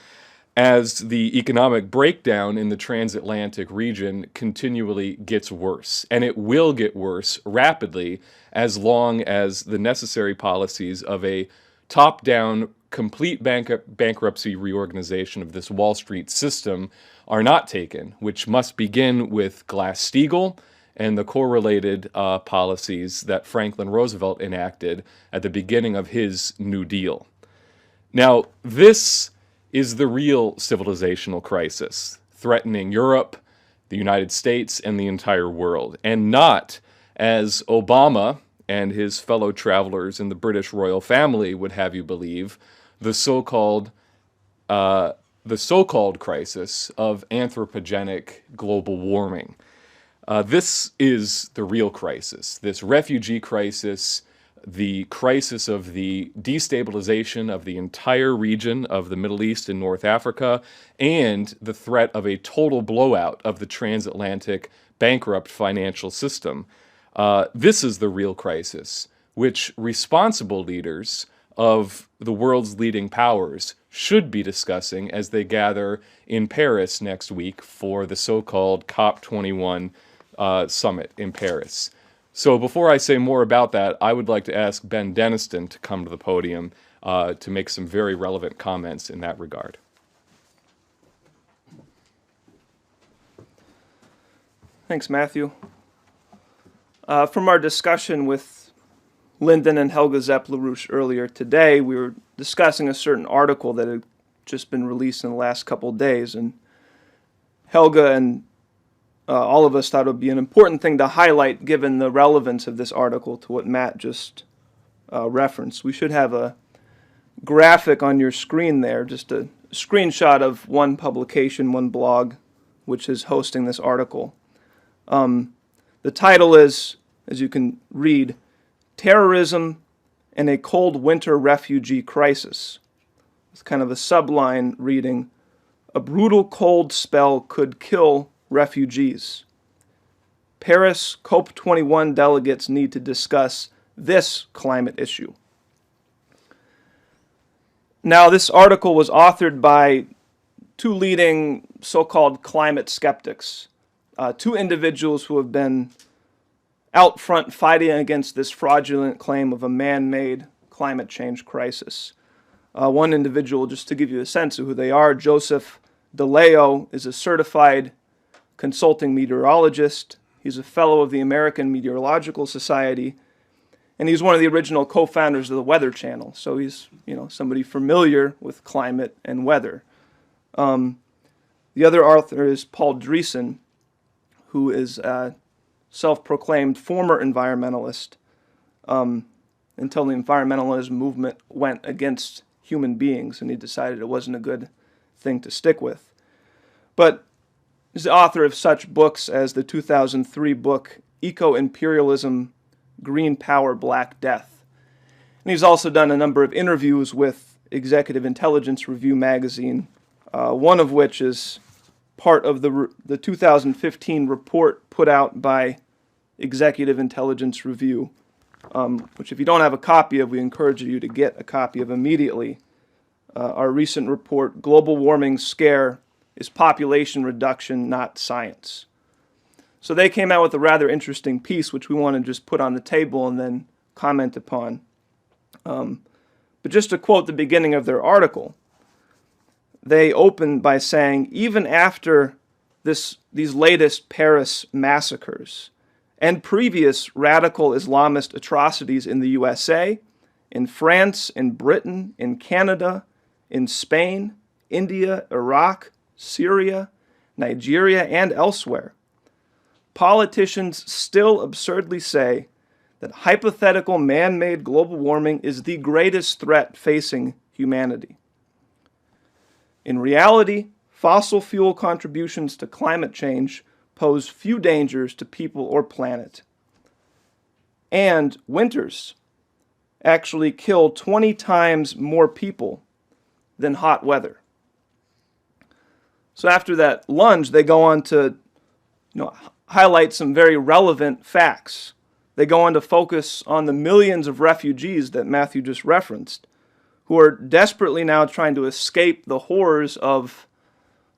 [SPEAKER 1] as the economic breakdown in the transatlantic region continually gets worse. And it will get worse rapidly as long as the necessary policies of a top-down, complete bankruptcy reorganization of this Wall Street system are not taken, which must begin with Glass-Steagall and the correlated policies that Franklin Roosevelt enacted at the beginning of his New Deal. Now, this is the real civilizational crisis threatening Europe, the United States, and the entire world, and not, as Obama and his fellow travelers in the British royal family would have you believe, the so-called crisis of anthropogenic global warming. This is the real crisis. This refugee crisis, the crisis of the destabilization of the entire region of the Middle East and North Africa, and the threat of a total blowout of the transatlantic bankrupt financial system. This is the real crisis, which responsible leaders of the world's leading powers should be discussing as they gather in Paris next week for the so-called COP21 summit in Paris. So before I say more about that, I would like to ask Ben Deniston to come to the podium to make some very relevant comments in that regard.
[SPEAKER 5] Thanks, Matthew. From our discussion with Lyndon and Helga Zepp LaRouche earlier today, we were discussing a certain article that had just been released in the last couple of days, and Helga and all of us thought it would be an important thing to highlight given the relevance of this article to what Matt just referenced. We should have a graphic on your screen there, just a screenshot of one publication, one blog, which is hosting this article. The title is, as you can read, Terrorism and a Cold Winter Refugee Crisis. It's kind of a subline reading, a brutal cold spell could kill refugees. Paris COP21 delegates need to discuss this climate issue. Now, this article was authored by two leading so-called climate skeptics, two individuals who have been out front fighting against this fraudulent claim of a man-made climate change crisis. One individual, just to give you a sense of who they are, Joseph DeLeo, is a certified consulting meteorologist. He's a fellow of the American Meteorological Society, and he's one of the original co-founders of the Weather Channel. So he's, somebody familiar with climate and weather. The other author is Paul Dreesen, who is a self-proclaimed former environmentalist until the environmentalism movement went against human beings, and he decided it wasn't a good thing to stick with. But he's the author of such books as the 2003 book Eco-Imperialism, Green Power, Black Death. And he's also done a number of interviews with Executive Intelligence Review magazine, one of which is part of the 2015 report put out by Executive Intelligence Review, which if you don't have a copy of, we encourage you to get a copy of immediately. Our recent report, Global Warming Scare, is Population Reduction, Not Science. So they came out with a rather interesting piece, which we want to just put on the table and then comment upon. But just to quote the beginning of their article, they open by saying, even after these latest Paris massacres and previous radical Islamist atrocities in the USA, in France, in Britain, in Canada, in Spain, India, Iraq, Syria, Nigeria, and elsewhere, politicians still absurdly say that hypothetical man-made global warming is the greatest threat facing humanity. In reality, fossil fuel contributions to climate change pose few dangers to people or planet. And winters actually kill 20 times more people than hot weather. So after that lunge, they go on to highlight some very relevant facts. They go on to focus on the millions of refugees that Matthew just referenced, who are desperately now trying to escape the horrors of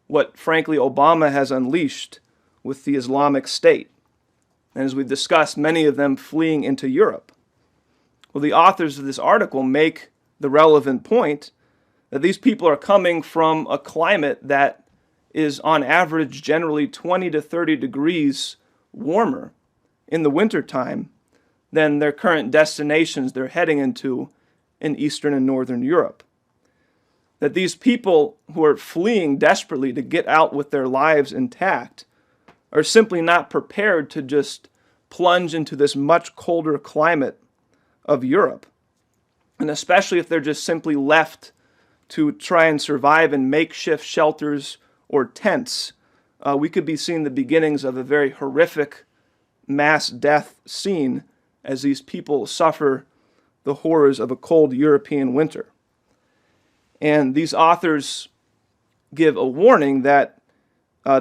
[SPEAKER 5] what, frankly, Obama has unleashed with the Islamic State. And as we've discussed, many of them fleeing into Europe. Well, the authors of this article make the relevant point that these people are coming from a climate that is on average generally 20 to 30 degrees warmer in the wintertime than their current destinations they're heading into in Eastern and Northern Europe. That these people who are fleeing desperately to get out with their lives intact are simply not prepared to just plunge into this much colder climate of Europe. And especially if they're just simply left to try and survive in makeshift shelters or tents, we could be seeing the beginnings of a very horrific mass death scene as these people suffer the horrors of a cold European winter. And these authors give a warning that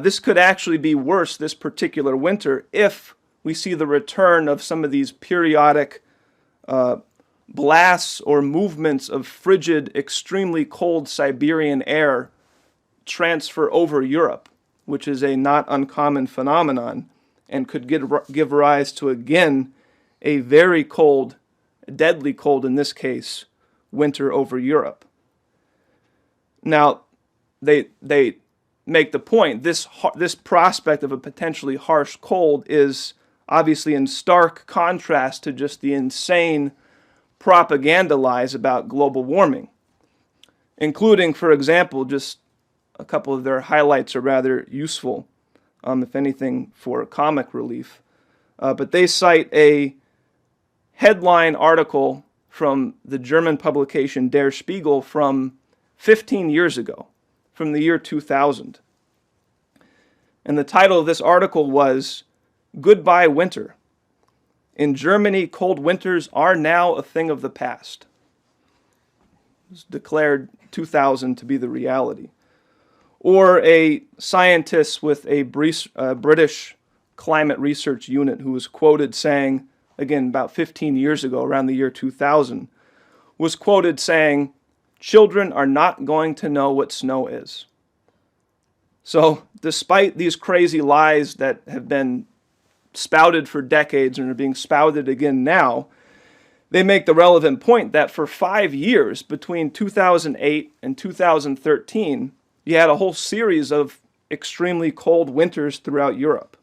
[SPEAKER 5] this could actually be worse this particular winter if we see the return of some of these periodic blasts or movements of frigid, extremely cold Siberian air transfer over Europe, which is a not uncommon phenomenon and could give rise to, again, a very cold, deadly cold in this case, winter over Europe. Now, they make the point, this prospect of a potentially harsh cold is obviously in stark contrast to just the insane propaganda lies about global warming, including, for example, just a couple of their highlights are rather useful, if anything, for comic relief. But they cite a headline article from the German publication Der Spiegel from 15 years ago, from the year 2000. And the title of this article was, "Goodbye Winter. In Germany, cold winters are now a thing of the past." It was declared 2000 to be the reality. Or a scientist with a British climate research unit who was quoted saying, again, about 15 years ago, around the year 2000, was quoted saying, "Children are not going to know what snow is." So, despite these crazy lies that have been spouted for decades and are being spouted again now, they make the relevant point that for 5 years, between 2008 and 2013, you had a whole series of extremely cold winters throughout Europe.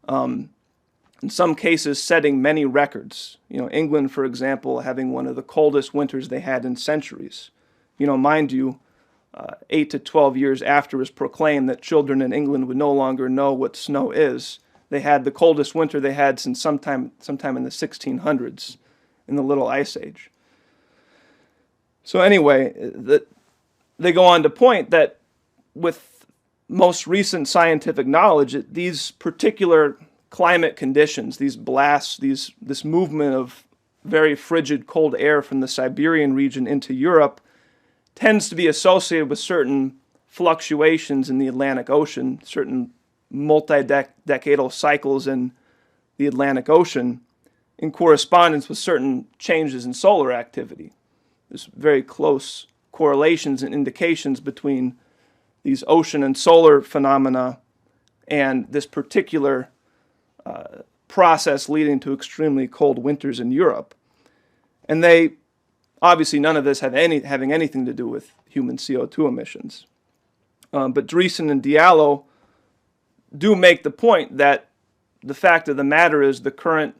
[SPEAKER 5] In some cases, setting many records. England, for example, having one of the coldest winters they had in centuries. Mind you, 8 to 12 years after it was proclaimed that children in England would no longer know what snow is, they had the coldest winter they had since sometime in the 1600s, in the Little Ice Age. So anyway, they go on to point that with most recent scientific knowledge, these particular climate conditions, these blasts, this movement of very frigid cold air from the Siberian region into Europe tends to be associated with certain fluctuations in the Atlantic Ocean, certain multi-decadal cycles in the Atlantic Ocean in correspondence with certain changes in solar activity. There's very close correlations and indications between these ocean and solar phenomena and this particular process leading to extremely cold winters in Europe. And they, obviously none of this having anything to do with human CO2 emissions. But Dreesen and Diallo do make the point that the fact of the matter is the current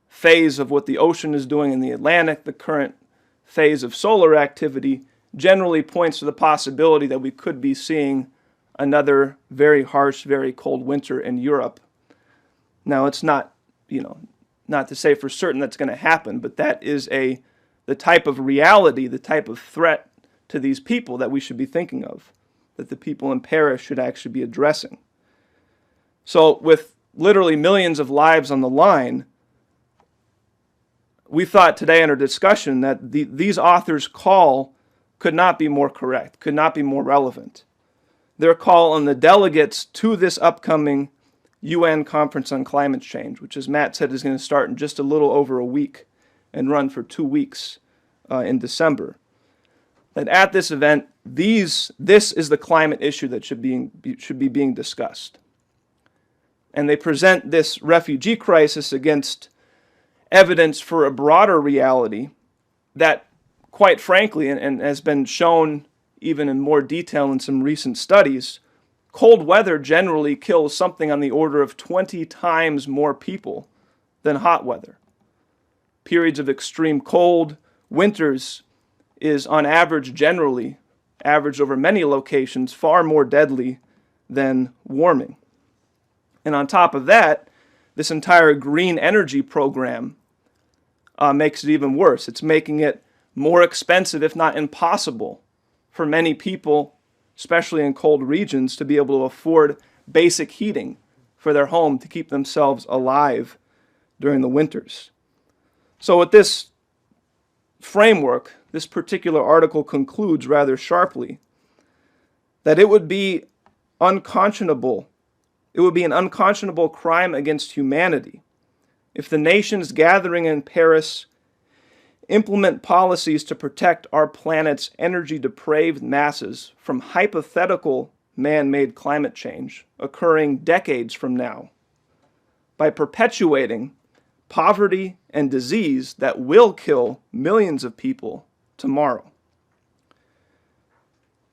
[SPEAKER 5] phase of what the ocean is doing in the Atlantic, the current phase of solar activity, generally points to the possibility that we could be seeing another very harsh, very cold winter in Europe. Now, it's not to say for certain that's going to happen, but that is the type of reality, the type of threat to these people that we should be thinking of, that the people in Paris should actually be addressing. So, with literally millions of lives on the line, we thought today in our discussion that these authors' call could not be more correct, could not be more relevant. Their call on the delegates to this upcoming UN Conference on Climate Change, which, as Matt said, is going to start in just a little over a week and run for 2 weeks in December. That at this event, this is the climate issue that should be being discussed. And they present this refugee crisis against evidence for a broader reality that, quite frankly, and has been shown even in more detail in some recent studies, cold weather generally kills something on the order of 20 times more people than hot weather. Periods of extreme cold, winters, is on average generally, averaged over many locations, far more deadly than warming. And on top of that, this entire green energy program makes it even worse. It's making it more expensive, if not impossible, for many people, especially in cold regions, to be able to afford basic heating for their home to keep themselves alive during the winters. So with this framework, this particular article concludes rather sharply that it would be unconscionable. It would be an unconscionable crime against humanity if the nations gathering in Paris implement policies to protect our planet's energy-depraved masses from hypothetical man-made climate change occurring decades from now by perpetuating poverty and disease that will kill millions of people tomorrow.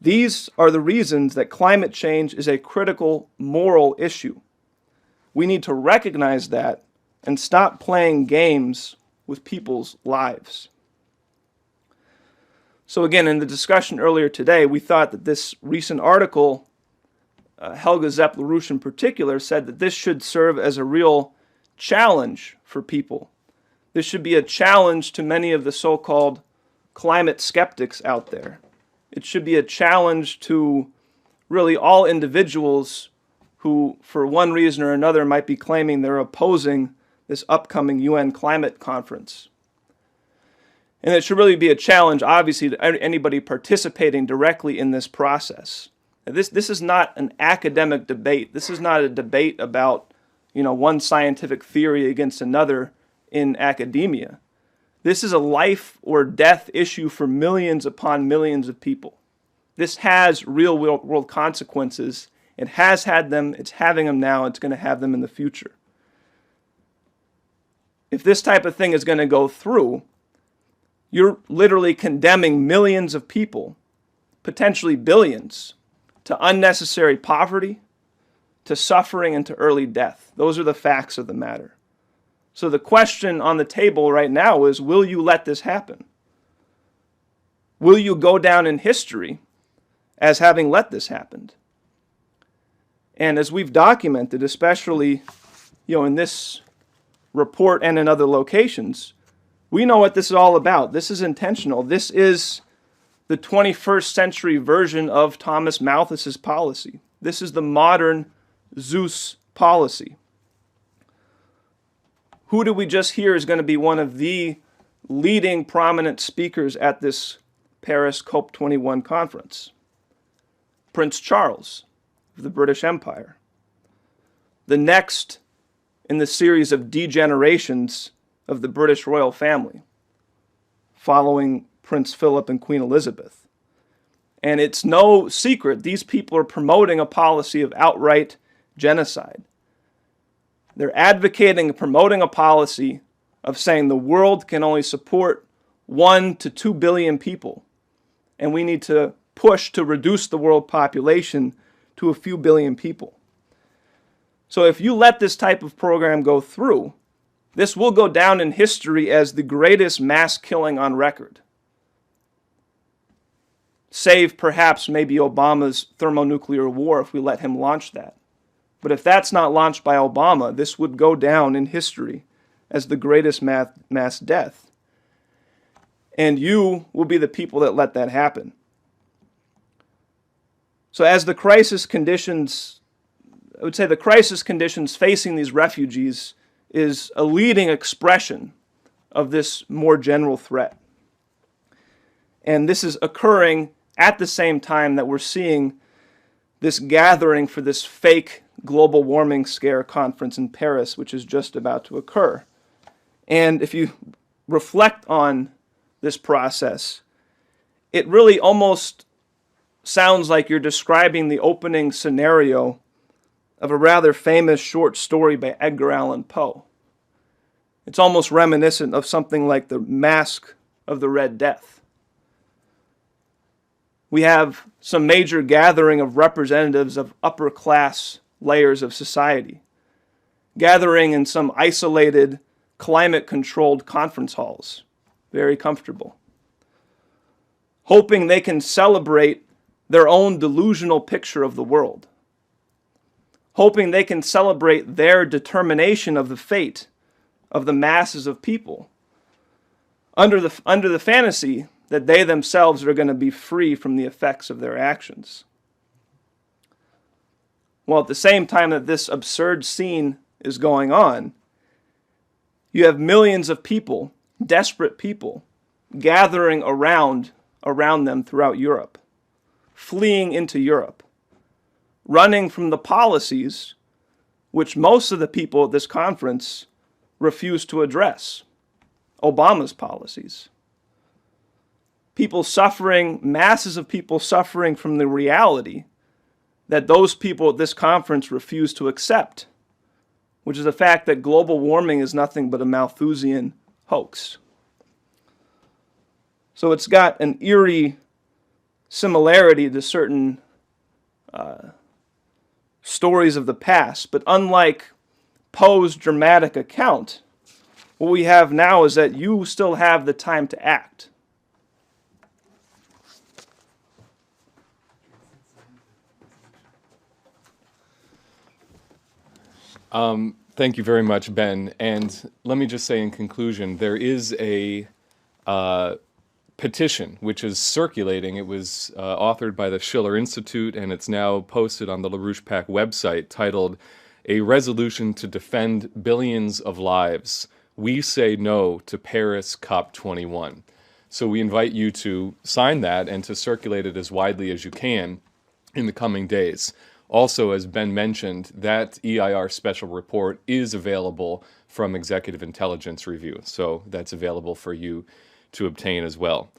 [SPEAKER 5] These are the reasons that climate change is a critical moral issue. We need to recognize that and stop playing games with people's lives. So again, in the discussion earlier today, we thought that this recent article, Helga Zepp LaRouche in particular, said that this should serve as a real challenge for people. This should be a challenge to many of the so-called climate skeptics out there. It should be a challenge to really all individuals who, for one reason or another, might be claiming they're opposing this upcoming UN climate conference. And it should really be a challenge, obviously, to anybody participating directly in this process. This is not an academic debate. This is not a debate about, one scientific theory against another in academia. This is a life or death issue for millions upon millions of people. This has real world consequences. It has had them, it's having them now, it's going to have them in the future. If this type of thing is going to go through, you're literally condemning millions of people, potentially billions, to unnecessary poverty, to suffering, and to early death. Those are the facts of the matter. So the question on the table right now is, will you let this happen? Will you go down in history as having let this happen? And as we've documented, especially in this report and in other locations, we know what this is all about. This is intentional. This is the 21st century version of Thomas Malthus's policy. This is the modern Zeus policy. Who did we just hear is going to be one of the leading prominent speakers at this Paris COP21 conference? Prince Charles of the British Empire. The next in the series of degenerations of the British royal family, following Prince Philip and Queen Elizabeth. And it's no secret, these people are promoting a policy of outright genocide. They're advocating and promoting a policy of saying the world can only support 1 to 2 billion people, and we need to push to reduce the world population to a few billion people. So if you let this type of program go through, this will go down in history as the greatest mass killing on record. Save perhaps maybe Obama's thermonuclear war if we let him launch that. But if that's not launched by Obama, this would go down in history as the greatest mass death. And you will be the people that let that happen. So as the crisis conditions, I would say the crisis conditions facing these refugees is a leading expression of this more general threat. And this is occurring at the same time that we're seeing this gathering for this fake global warming scare conference in Paris, which is just about to occur. And if you reflect on this process, it really almost sounds like you're describing the opening scenario of a rather famous short story by Edgar Allan Poe. It's almost reminiscent of something like The Masque of the Red Death. We have some major gathering of representatives of upper class layers of society, gathering in some isolated, climate-controlled conference halls, very comfortable, hoping they can celebrate their own delusional picture of the world, hoping they can celebrate their determination of the fate of the masses of people, under the fantasy that they themselves are going to be free from the effects of their actions. Well, at the same time that this absurd scene is going on, you have millions of people, desperate people, gathering around them throughout Europe, fleeing into Europe, running from the policies which most of the people at this conference refuse to address, Obama's policies. People suffering, masses of people suffering from the reality that those people at this conference refuse to accept, which is the fact that global warming is nothing but a Malthusian hoax. So it's got an eerie similarity to certain stories of the past, but unlike Poe's dramatic account, what we have now is that you still have the time to act.
[SPEAKER 1] Thank you very much, Ben. And let me just say in conclusion, there is a petition which is circulating. It was authored by the Schiller Institute, and it's now posted on the LaRouche PAC website, titled "A Resolution to Defend Billions of Lives. We Say No to Paris COP21." So we invite you to sign that and to circulate it as widely as you can in the coming days. Also, as Ben mentioned, that EIR special report is available from Executive Intelligence Review, so that's available for you to obtain as well.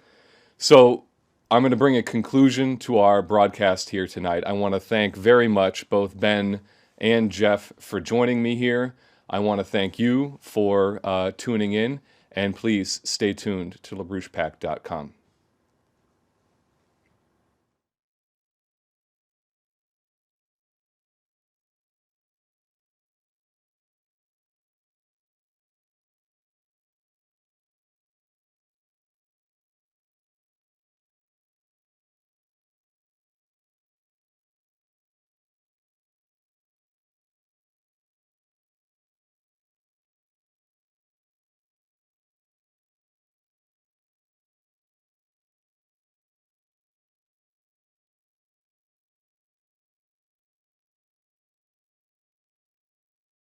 [SPEAKER 1] So I'm going to bring a conclusion to our broadcast here tonight. I want to thank very much both Ben and Jeff for joining me here. I want to thank you for tuning in, and please stay tuned to LaRouchePAC.com.